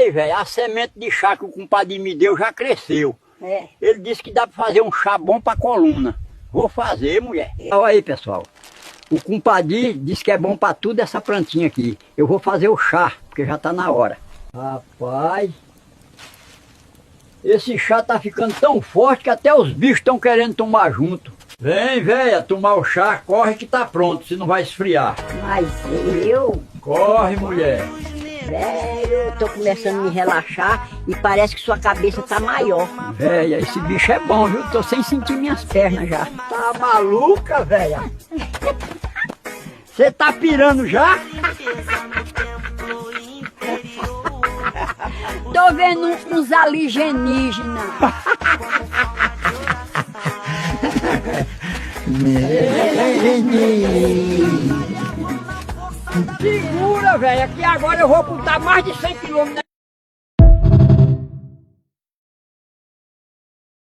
Aí, velho, a semente de chá que o compadre me deu já cresceu. É. Ele disse que dá pra fazer um chá bom pra coluna. Vou fazer, mulher. Olha aí, pessoal. O compadre disse que é bom pra tudo essa plantinha aqui. Eu vou fazer o chá, porque já tá na hora. Rapaz, esse chá tá ficando tão forte que até os bichos estão querendo tomar junto. Vem, véia, tomar o chá, corre que tá pronto, se não vai esfriar. Mas eu, Corre, mulher. velho, eu tô começando a me relaxar e parece que sua cabeça tá maior. Véia, esse bicho é bom, viu? Tô sem sentir minhas pernas já. Tá maluca, véia? Você tá pirando já? Tô vendo uns alienígenas. Segura, velho, que agora eu vou botar mais de 100 km